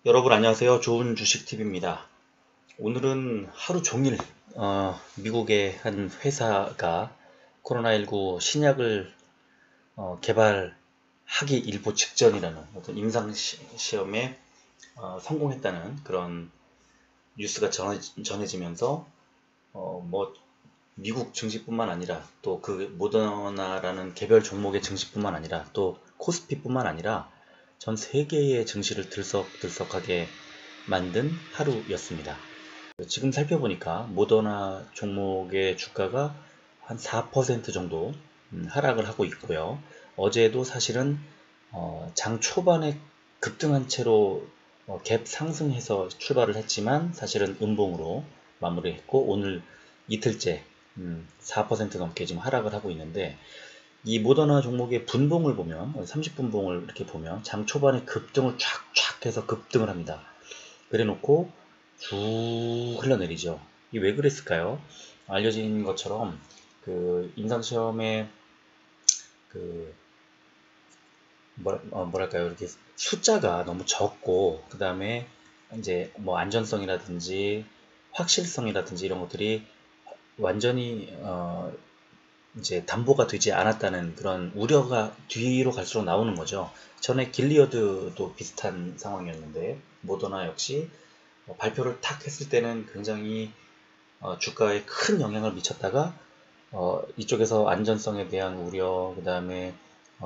여러분 안녕하세요. 좋은 주식TV입니다. 오늘은 하루 종일 미국의 한 회사가 코로나19 신약을 개발하기 일보 직전이라는 어떤 임상시험에 성공했다는 그런 뉴스가 전해지면서 뭐 미국 증시뿐만 아니라 또 그 모더나라는 개별 종목의 증시뿐만 아니라 또 코스피뿐만 아니라 전 세계의 증시를 들썩들썩하게 만든 하루였습니다. 지금 살펴보니까 모더나 종목의 주가가 한 4% 정도 하락을 하고 있고요. 어제도 사실은 장 초반에 급등한 채로 갭 상승해서 출발을 했지만 사실은 음봉으로 마무리했고 오늘 이틀째 4% 넘게 지금 하락을 하고 있는데, 이 모더나 종목의 분봉을 보면 30분봉을 이렇게 보면 장 초반에 급등을 쫙쫙 해서 급등을 합니다. 그래 놓고 쭉 흘러내리죠. 이 왜 그랬을까요? 알려진 것처럼 그 임상시험에 그 뭐랄까요, 이렇게 숫자가 너무 적고 그 다음에 이제 뭐 안전성이라든지 확실성이라든지 이런 것들이 완전히 이제 담보가 되지 않았다는 그런 우려가 뒤로 갈수록 나오는 거죠. 전에 길리어드도 비슷한 상황이었는데 모더나 역시 발표를 탁 했을 때는 굉장히 주가에 큰 영향을 미쳤다가 이쪽에서 안전성에 대한 우려, 그 다음에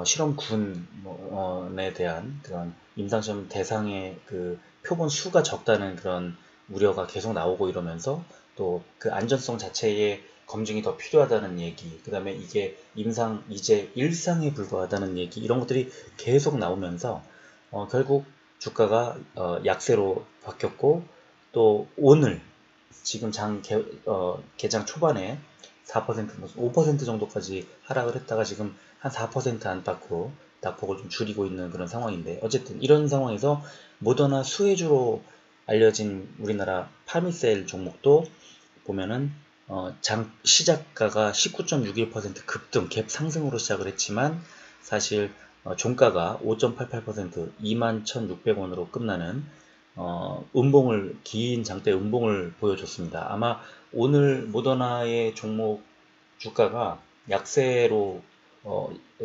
실험군에 대한 그런 임상시험 대상의 그 표본 수가 적다는 그런 우려가 계속 나오고 이러면서 또 그 안전성 자체의 검증이 더 필요하다는 얘기, 그 다음에 이게 임상 이제 일상에 불과하다는 얘기, 이런 것들이 계속 나오면서 결국 주가가 약세로 바뀌었고, 또 오늘 지금 개장 초반에 4%, 5% 정도까지 하락을 했다가 지금 한 4% 안팎으로 낙폭을 좀 줄이고 있는 그런 상황인데, 어쨌든 이런 상황에서 모더나 수혜주로 알려진 우리나라 파미셀 종목도 보면은 장 시작가가 19.61% 급등 갭 상승으로 시작을 했지만 사실 종가가 5.88% 21,600원으로 끝나는 긴 장대 음봉을 보여줬습니다. 아마 오늘 모더나의 종목 주가가 약세로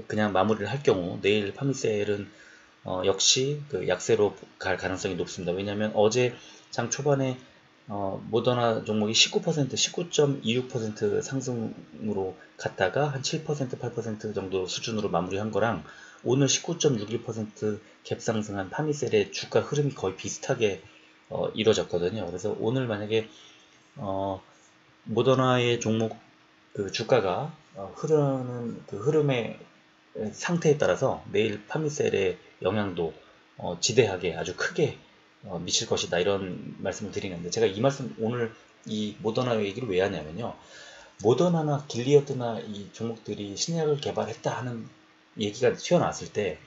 그냥 마무리를 할 경우 내일 파미셀은 역시 그 약세로 갈 가능성이 높습니다. 왜냐하면 어제 장 초반에 모더나 종목이 19% 상승으로 갔다가 한 7%, 8% 정도 수준으로 마무리한 거랑 오늘 19.61% 갭상승한 파미셀의 주가 흐름이 거의 비슷하게 이루어졌거든요. 그래서 오늘 만약에 모더나의 종목 그 주가가 흐르는 그 흐름의 상태에 따라서 내일 파미셀의 영향도 지대하게 아주 크게 미칠 것이다, 이런 말씀을 드리는데, 제가 이 말씀 오늘 이 모더나 얘기를 왜 하냐면요, 모더나나 길리어드나 이 종목들이 신약을 개발했다 하는 얘기가 튀어나왔을 때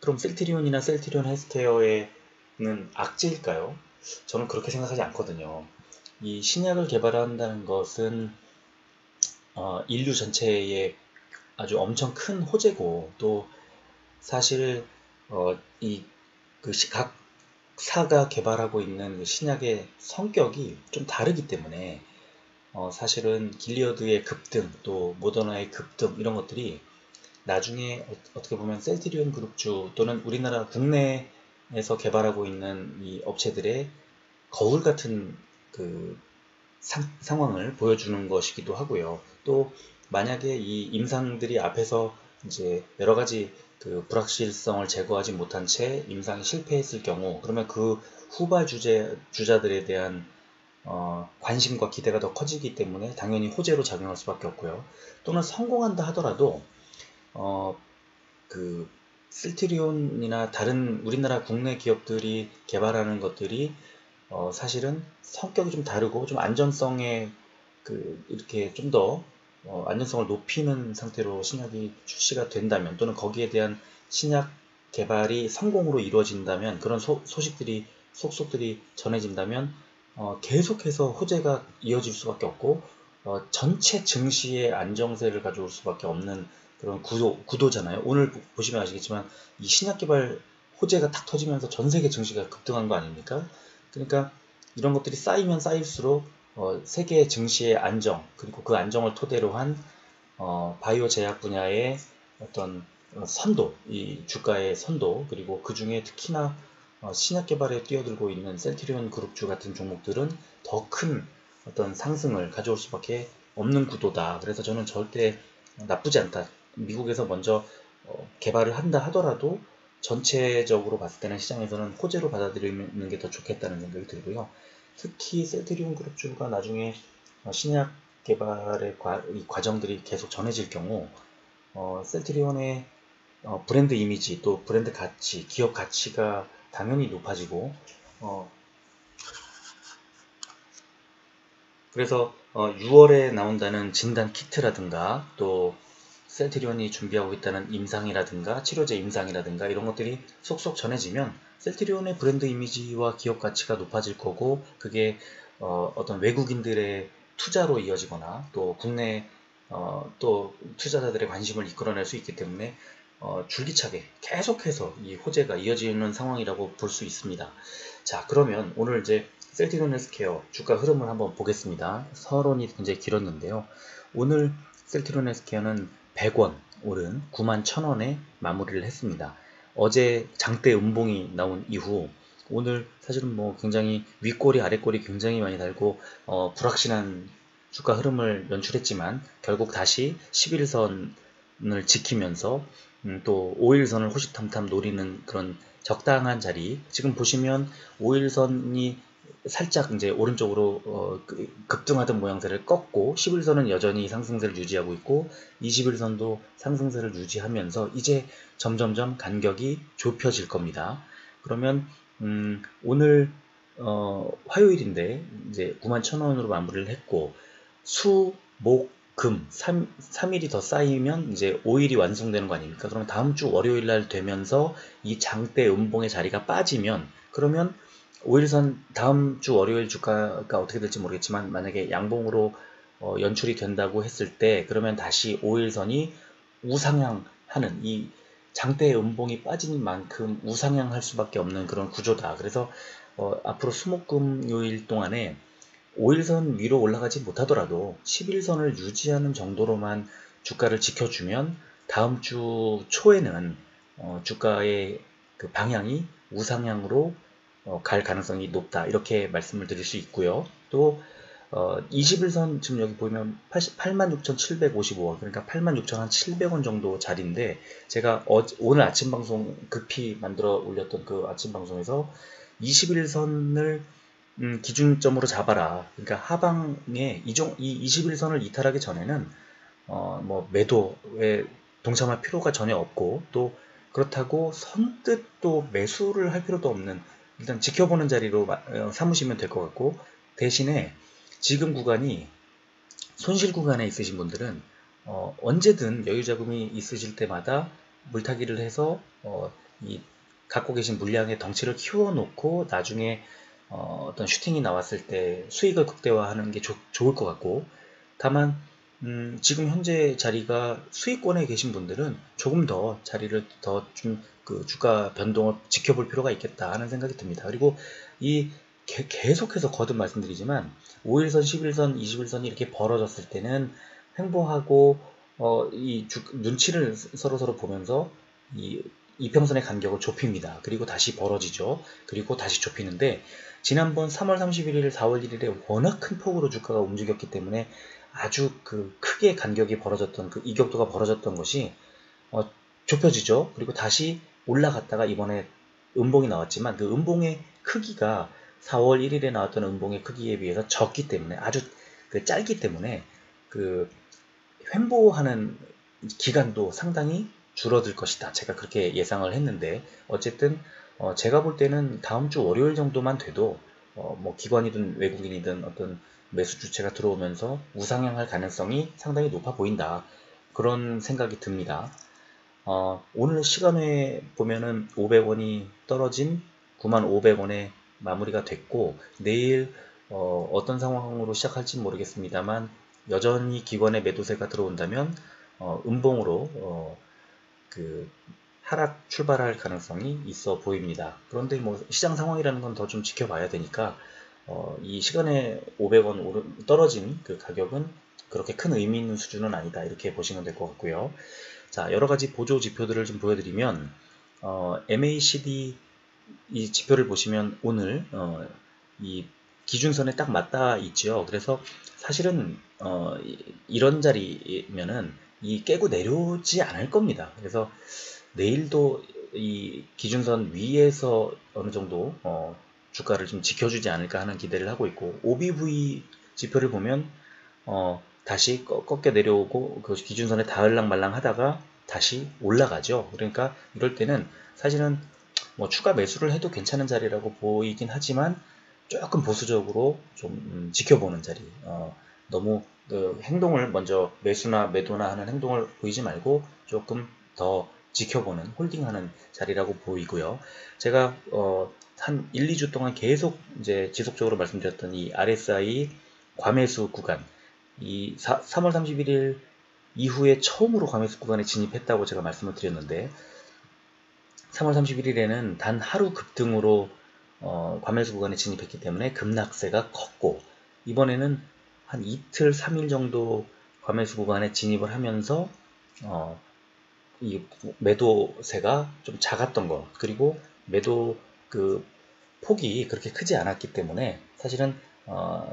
그럼 셀트리온이나 셀트리온 헬스케어에는 악재일까요? 저는 그렇게 생각하지 않거든요. 이 신약을 개발한다는 것은 인류 전체에 아주 엄청 큰 호재고, 또 사실 각 사가 개발하고 있는 그 신약의 성격이 좀 다르기 때문에 사실은 길리어드의 급등 또 모더나의 급등 이런 것들이 나중에 어떻게 보면 셀트리온 그룹주 또는 우리나라 국내에서 개발하고 있는 이 업체들의 거울 같은 그 상황을 보여주는 것이기도 하고요. 또 만약에 이 임상들이 앞에서 이제 여러 가지 그 불확실성을 제거하지 못한 채 임상이 실패했을 경우, 그러면 그 후발 주자들에 대한 관심과 기대가 더 커지기 때문에 당연히 호재로 작용할 수밖에 없고요. 또는 성공한다 하더라도 그 실트리온이나 다른 우리나라 국내 기업들이 개발하는 것들이 사실은 성격이 좀 다르고 좀 안전성에 이렇게 좀 더 안전성을 높이는 상태로 신약이 출시가 된다면, 또는 거기에 대한 신약 개발이 성공으로 이루어진다면, 그런 소식들이 속속들이 전해진다면 계속해서 호재가 이어질 수밖에 없고 전체 증시의 안정세를 가져올 수밖에 없는 그런 구도잖아요. 오늘 보시면 아시겠지만 이 신약 개발 호재가 탁 터지면서 전 세계 증시가 급등한 거 아닙니까? 그러니까 이런 것들이 쌓이면 쌓일수록 세계 증시의 안정, 그리고 그 안정을 토대로 한 바이오 제약 분야의 어떤 선도, 이 주가의 선도, 그리고 그 중에 특히나 신약 개발에 뛰어들고 있는 셀트리온 그룹주 같은 종목들은 더 큰 어떤 상승을 가져올 수밖에 없는 구도다. 그래서 저는 절대 나쁘지 않다. 미국에서 먼저 개발을 한다 하더라도 전체적으로 봤을 때는 시장에서는 호재로 받아들이는 게 더 좋겠다는 생각이 들고요. 특히 셀트리온 그룹주가 나중에 신약 개발의 이 과정들이 계속 전해질 경우 셀트리온의 브랜드 이미지 또 브랜드 가치, 기업 가치가 당연히 높아지고 그래서 6월에 나온다는 진단 키트라든가 또 셀트리온이 준비하고 있다는 임상이라든가 치료제 임상이라든가 이런 것들이 속속 전해지면 셀트리온의 브랜드 이미지와 기업 가치가 높아질 거고 그게 어떤 외국인들의 투자로 이어지거나 또 국내 또 투자자들의 관심을 이끌어낼 수 있기 때문에 줄기차게 계속해서 이 호재가 이어지는 상황이라고 볼 수 있습니다. 자, 그러면 오늘 이제 셀트리온 헬스케어 주가 흐름을 한번 보겠습니다. 서론이 굉장히 길었는데요. 오늘 셀트리온 헬스케어는 100원 오른 91,000원에 마무리를 했습니다. 어제 장대 음봉이 나온 이후 오늘 사실은 뭐 굉장히 윗꼬리 아랫꼬리 굉장히 많이 달고 불확실한 주가 흐름을 연출했지만 결국 다시 11선을 지키면서 또 5일선을 호시탐탐 노리는 그런 적당한 자리. 지금 보시면 5일선이 살짝 이제 오른쪽으로 급등하던 모양새를 꺾고 11선은 여전히 상승세를 유지하고 있고 21선도 상승세를 유지하면서 이제 점점점 간격이 좁혀질 겁니다. 그러면 오늘 화요일인데 이제 91,000원으로 마무리를 했고 수, 목, 금 3일이 더 쌓이면 이제 5일이 완성되는 거 아닙니까? 그럼 다음 주 월요일 날 되면서 이 장대 음봉의 자리가 빠지면 그러면 5일선 다음 주 월요일 주가가 어떻게 될지 모르겠지만 만약에 양봉으로 연출이 된다고 했을 때 그러면 다시 5일선이 우상향하는 이 장대 음봉이 빠진 만큼 우상향할 수밖에 없는 그런 구조다. 그래서 앞으로 수목금요일 동안에 5일선 위로 올라가지 못하더라도 11선을 유지하는 정도로만 주가를 지켜주면 다음 주 초에는 주가의 그 방향이 우상향으로 갈 가능성이 높다. 이렇게 말씀을 드릴 수 있고요. 또 21선 지금 여기 보면 86,755원 그러니까 86,700원 정도 자리인데 제가 오늘 아침 방송 급히 만들어 올렸던 그 아침 방송에서 21선을 기준점으로 잡아라. 그러니까 하방에 이 21선을 이탈하기 전에는 뭐 매도에 동참할 필요가 전혀 없고 또 그렇다고 선뜻 또 매수를 할 필요도 없는 일단 지켜보는 자리로 삼으시면 될 것 같고 대신에 지금 구간이 손실 구간에 있으신 분들은 언제든 여유 자금이 있으실 때마다 물타기를 해서 이 갖고 계신 물량의 덩치를 키워놓고 나중에 어떤 슈팅이 나왔을 때 수익을 극대화하는 게 좋을 것 같고 다만 지금 현재 자리가 수익권에 계신 분들은 조금 더 자리를 더 좀 그 주가 변동을 지켜볼 필요가 있겠다 하는 생각이 듭니다. 그리고 이 계속해서 거듭 말씀드리지만 5일선, 11선, 21선이 이렇게 벌어졌을 때는 횡보하고 눈치를 서로 보면서 이 이평선의 간격을 좁힙니다. 그리고 다시 벌어지죠. 그리고 다시 좁히는데 지난번 3월 31일, 4월 1일에 워낙 큰 폭으로 주가가 움직였기 때문에 아주 그 크게 간격이 벌어졌던 그 이격도가 벌어졌던 것이 좁혀지죠. 그리고 다시 올라갔다가 이번에 음봉이 나왔지만 그 음봉의 크기가 4월 1일에 나왔던 음봉의 크기에 비해서 적기 때문에 아주 짧기 때문에 그 횡보하는 기간도 상당히 줄어들 것이다. 제가 그렇게 예상을 했는데 어쨌든 제가 볼 때는 다음 주 월요일 정도만 돼도 뭐 기관이든 외국인이든 어떤 매수 주체가 들어오면서 우상향할 가능성이 상당히 높아 보인다. 그런 생각이 듭니다. 오늘 시간에 보면은 500원이 떨어진 95,000원에 마무리가 됐고 내일 어떤 상황으로 시작할지 모르겠습니다만 여전히 기관의 매도세가 들어온다면 음봉으로 그 하락 출발할 가능성이 있어 보입니다. 그런데 뭐 시장 상황이라는 건 더 좀 지켜봐야 되니까 이 시간에 500원 떨어진 그 가격은 그렇게 큰 의미 있는 수준은 아니다, 이렇게 보시면 될 것 같고요. 자, 여러 가지 보조 지표들을 좀 보여드리면 MACD 이 지표를 보시면 오늘 이 기준선에 딱 맞닿아 있죠. 그래서 사실은 이런 자리면은 이 깨고 내려오지 않을 겁니다. 그래서 내일도 이 기준선 위에서 어느 정도 주가를 좀 지켜주지 않을까 하는 기대를 하고 있고, OBV 지표를 보면 다시 꺾여 내려오고 그 기준선에 닿을랑 말랑 하다가 다시 올라가죠. 그러니까 이럴 때는 사실은 뭐 추가 매수를 해도 괜찮은 자리라고 보이긴 하지만 조금 보수적으로 좀 지켜보는 자리. 너무 그 행동을 먼저 매수나 매도나 하는 행동을 보이지 말고 조금 더 지켜보는, 홀딩하는 자리라고 보이고요. 제가 한 1, 2주 동안 계속 이제 지속적으로 말씀드렸던 이 RSI 과매수 구간, 이 3월 31일 이후에 처음으로 과매수 구간에 진입했다고 제가 말씀을 드렸는데, 3월 31일에는 단 하루 급등으로 과매수 구간에 진입했기 때문에 급락세가 컸고, 이번에는 한 이틀, 3일 정도 과매수 구간에 진입을 하면서 이 매도세가 좀 작았던 것, 그리고 매도 그 폭이 그렇게 크지 않았기 때문에 사실은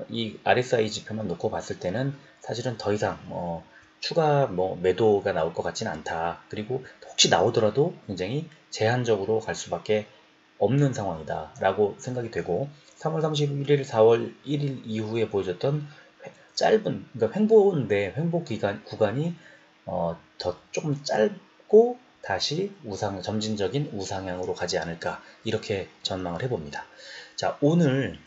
이 RSI 지표만 놓고 봤을 때는 사실은 더 이상 추가 매도가 나올 것 같지는 않다. 그리고 혹시 나오더라도 굉장히 제한적으로 갈 수밖에 없는 상황이다 라고 생각이 되고, 3월 31일, 4월 1일 이후에 보여줬던 짧은, 그러니까 횡보인데 횡보 구간이 더 조금 짧고 다시 점진적인 우상향으로 가지 않을까, 이렇게 전망을 해봅니다. 자, 오늘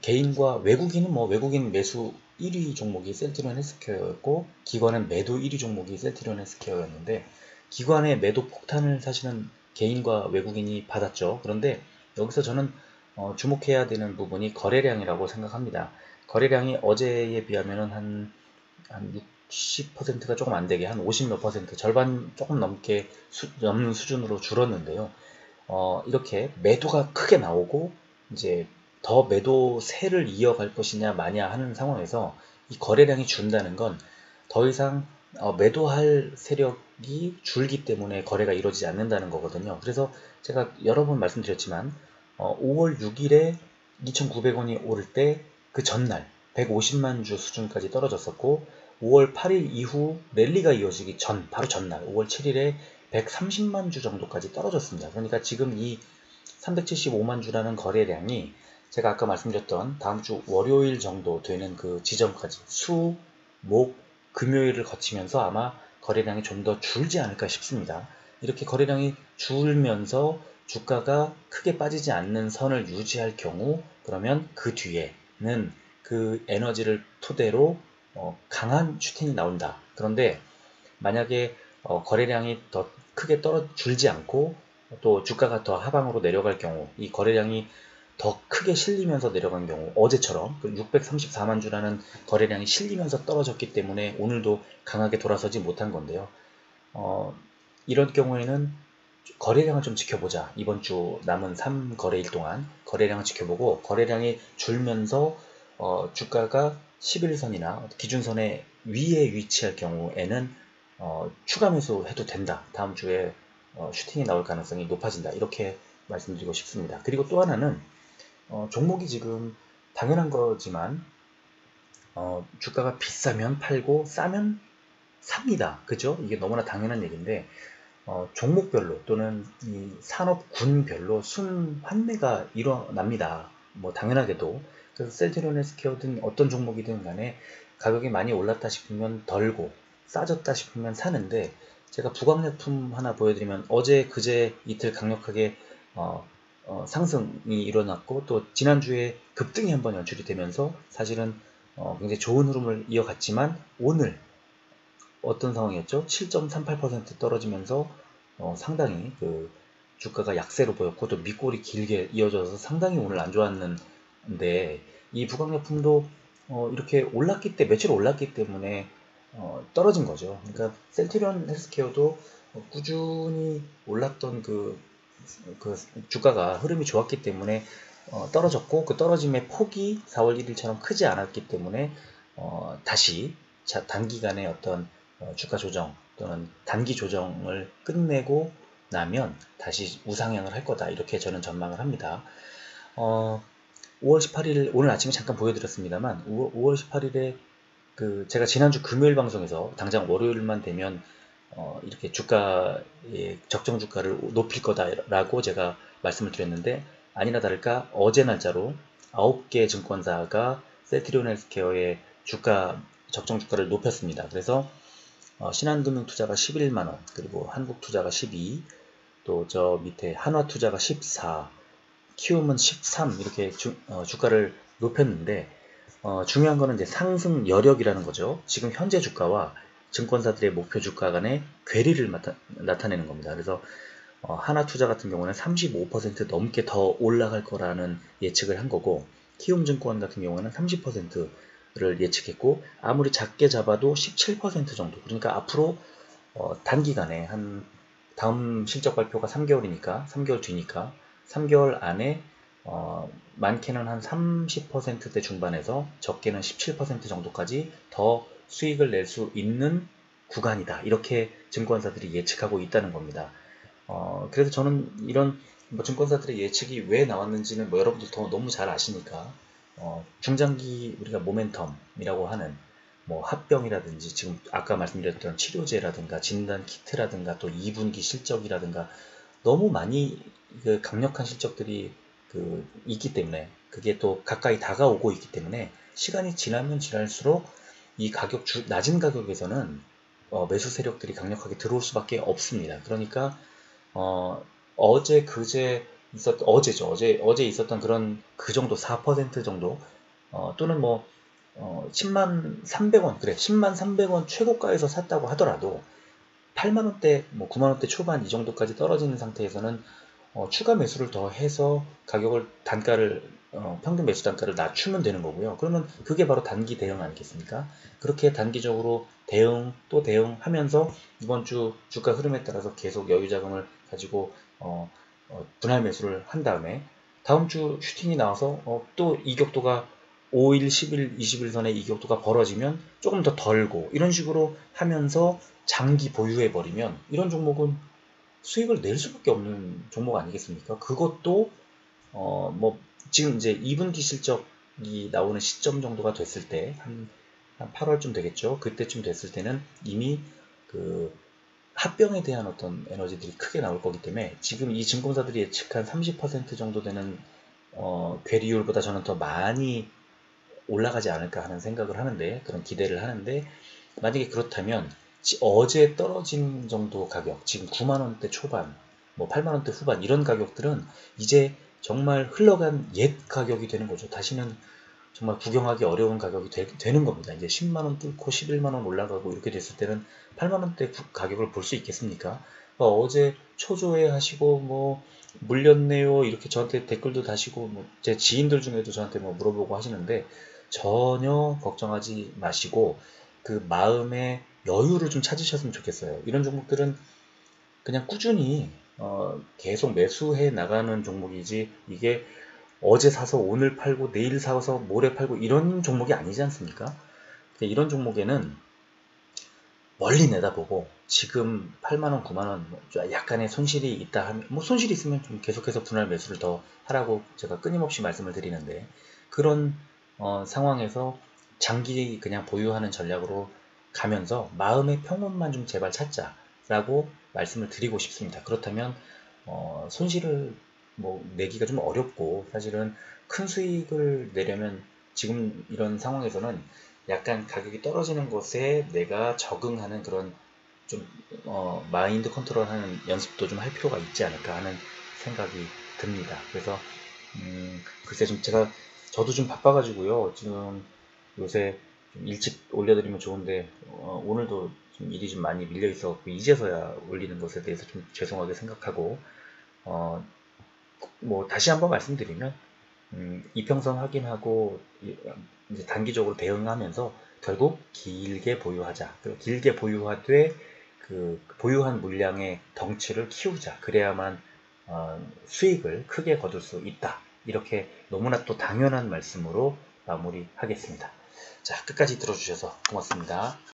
개인과 외국인은 외국인 매수 1위 종목이 셀트리온 헬스케어였고, 기관은 매도 1위 종목이 셀트리온 헬스케어였는데, 기관의 매도 폭탄을 사실은 개인과 외국인이 받았죠. 그런데 여기서 저는 주목해야 되는 부분이 거래량이라고 생각합니다. 거래량이 어제에 비하면 한 60%가 조금 안 되게, 한 50 몇 퍼센트, 절반 조금 넘는 수준으로 줄었는데요. 이렇게 매도가 크게 나오고 이제 더 매도세를 이어갈 것이냐 마냐 하는 상황에서 이 거래량이 준다는 건 더 이상 매도할 세력이 줄기 때문에 거래가 이루어지지 않는다는 거거든요. 그래서 제가 여러 번 말씀드렸지만 5월 6일에 2,900원이 오를 때 그 전날 150만 주 수준까지 떨어졌었고, 5월 8일 이후 랠리가 이어지기 전 바로 전날 5월 7일에 130만 주 정도까지 떨어졌습니다. 그러니까 지금 이 375만 주라는 거래량이 제가 아까 말씀드렸던 다음 주 월요일 정도 되는 그 지점까지 수, 목, 금요일을 거치면서 아마 거래량이 좀 더 줄지 않을까 싶습니다. 이렇게 거래량이 줄면서 주가가 크게 빠지지 않는 선을 유지할 경우, 그러면 그 뒤에는 그 에너지를 토대로 강한 슈팅이 나온다. 그런데 만약에 거래량이 더 크게 줄지 않고 또 주가가 더 하방으로 내려갈 경우, 이 거래량이 더 크게 실리면서 내려간 경우, 어제처럼 634만 주라는 거래량이 실리면서 떨어졌기 때문에 오늘도 강하게 돌아서지 못한 건데요. 이런 경우에는 거래량을 좀 지켜보자. 이번 주 남은 3거래일 동안 거래량을 지켜보고, 거래량이 줄면서 주가가 11선이나 기준선의 위에 위치할 경우에는 추가 매수해도 된다. 다음 주에 슈팅이 나올 가능성이 높아진다. 이렇게 말씀드리고 싶습니다. 그리고 또 하나는 종목이 지금 당연한 거지만 주가가 비싸면 팔고 싸면 삽니다. 그죠? 이게 너무나 당연한 얘기인데 종목별로 또는 이 산업군별로 순환매가 일어납니다. 당연하게도. 그래서 셀트리온 헬스케어든 어떤 종목이든 간에 가격이 많이 올랐다 싶으면 덜고 싸졌다 싶으면 사는데, 제가 부강약품 하나 보여드리면 어제 그제 이틀 강력하게 상승이 일어났고, 또 지난주에 급등이 한번 연출이 되면서 사실은 굉장히 좋은 흐름을 이어갔지만, 오늘 어떤 상황이었죠? 7.38% 떨어지면서 상당히 그 주가가 약세로 보였고, 또 밑골이 길게 이어져서 상당히 오늘 안 좋았는데, 이 부강약품도 이렇게 며칠 올랐기 때문에 떨어진 거죠. 그러니까 셀트리온 헬스케어도 꾸준히 올랐던 그 주가가 흐름이 좋았기 때문에 떨어졌고, 그 떨어짐의 폭이 4월 1일처럼 크지 않았기 때문에 다시 단기간에 어떤 주가 조정 또는 단기 조정을 끝내고 나면 다시 우상향을 할 거다, 이렇게 저는 전망을 합니다. 5월 18일 오늘 아침에 잠깐 보여드렸습니다만 5월 18일에 제가 지난주 금요일 방송에서 당장 월요일만 되면 이렇게 주가의 적정 주가를 높일 거다라고 제가 말씀을 드렸는데, 아니나 다를까 어제 날짜로 9개 증권사가 셀트리온 헬스케어의 적정 주가를 높였습니다. 그래서 신한금융투자가 11만원, 그리고 한국투자가 12, 또 저 밑에 한화투자가 14, 키움은 13, 이렇게 주가를 높였는데, 중요한 거는 이제 상승 여력이라는 거죠. 지금 현재 주가와 증권사들의 목표 주가 간의 괴리를 나타내는 겁니다. 그래서 하나투자 같은 경우는 35% 넘게 더 올라갈 거라는 예측을 한 거고, 키움증권 같은 경우는 30%를 예측했고, 아무리 작게 잡아도 17% 정도, 그러니까 앞으로 단기간에 다음 실적 발표가 3개월이니까 3개월 뒤니까 3개월 안에 많게는 한 30%대 중반에서 적게는 17% 정도까지 더 수익을 낼 수 있는 구간이다, 이렇게 증권사들이 예측하고 있다는 겁니다. 그래서 저는 이런 증권사들의 예측이 왜 나왔는지는 여러분들 너무 잘 아시니까, 중장기 우리가 모멘텀이라고 하는 합병이라든지 지금 아까 말씀드렸던 치료제라든가 진단 키트라든가 또 2분기 실적이라든가 너무 많이 강력한 실적들이 있기 때문에, 그게 또 가까이 다가오고 있기 때문에 시간이 지나면 지날수록 이 낮은 가격에서는 매수 세력들이 강력하게 들어올 수밖에 없습니다. 그러니까 어제 그제 어제죠. 어제 있었던 그런 그 정도 4% 정도, 또는 10만 300원, 그래 10만 300원 최고가에서 샀다고 하더라도 8만원대, 9만원대 초반 이 정도까지 떨어지는 상태에서는 추가 매수를 더 해서 평균 매수 단가를 낮추면 되는 거고요. 그러면 그게 바로 단기 대응 아니겠습니까? 그렇게 단기적으로 대응 또 대응하면서 이번 주 주가 흐름에 따라서 계속 여유 자금을 가지고 분할 매수를 한 다음에 다음 주 슈팅이 나와서 또 이격도가 5일, 10일, 20일 선에 이격도가 벌어지면 조금 더 덜고, 이런 식으로 하면서 장기 보유해버리면 이런 종목은 수익을 낼 수밖에 없는 종목 아니겠습니까? 그것도 지금 이제 2분기 실적이 나오는 시점 정도가 됐을 때, 한 8월쯤 되겠죠. 그때쯤 됐을 때는 이미 합병에 대한 어떤 에너지들이 크게 나올 거기 때문에 지금 이 증권사들이 예측한 30% 정도 되는 괴리율보다 저는 더 많이 올라가지 않을까 하는 생각을 하는데, 그런 기대를 하는데, 만약에 그렇다면 어제 떨어진 정도 가격, 지금 9만원대 초반, 8만원대 후반 이런 가격들은 이제 정말 흘러간 옛 가격이 되는 거죠. 다시는 정말 구경하기 어려운 가격이 되는 겁니다. 이제 10만원 뚫고 11만원 올라가고 이렇게 됐을 때는 8만원대 가격을 볼 수 있겠습니까? 어제 초조해 하시고 물렸네요 이렇게 저한테 댓글도 다시고, 제 지인들 중에도 저한테 물어보고 하시는데, 전혀 걱정하지 마시고 그 마음의 여유를 좀 찾으셨으면 좋겠어요. 이런 종목들은 그냥 꾸준히 계속 매수해 나가는 종목이지, 이게 어제 사서 오늘 팔고 내일 사서 모레 팔고 이런 종목이 아니지 않습니까? 이런 종목에는 멀리 내다보고 지금 8만원, 9만원 약간의 손실이 있다 하면, 손실이 있으면 좀 계속해서 분할 매수를 더 하라고 제가 끊임없이 말씀을 드리는데, 그런 상황에서 장기 그냥 보유하는 전략으로 가면서 마음의 평온만 좀 제발 찾자라고 말씀을 드리고 싶습니다. 그렇다면 손실을 내기가 좀 어렵고, 사실은 큰 수익을 내려면 지금 이런 상황에서는 약간 가격이 떨어지는 것에 내가 적응하는 그런 좀 마인드 컨트롤하는 연습도 좀 할 필요가 있지 않을까 하는 생각이 듭니다. 그래서 글쎄 저도 좀 바빠가지고요. 지금 요새 좀 일찍 올려드리면 좋은데 오늘도 좀 일이 좀 많이 밀려 있어갖고 이제서야 올리는 것에 대해서 좀 죄송하게 생각하고, 다시 한번 말씀드리면 이평선 확인하고 이제 단기적으로 대응하면서 결국 길게 보유하자. 길게 보유하되 그 보유한 물량의 덩치를 키우자. 그래야만 수익을 크게 거둘 수 있다. 이렇게 너무나 또 당연한 말씀으로 마무리하겠습니다. 자, 끝까지 들어주셔서 고맙습니다.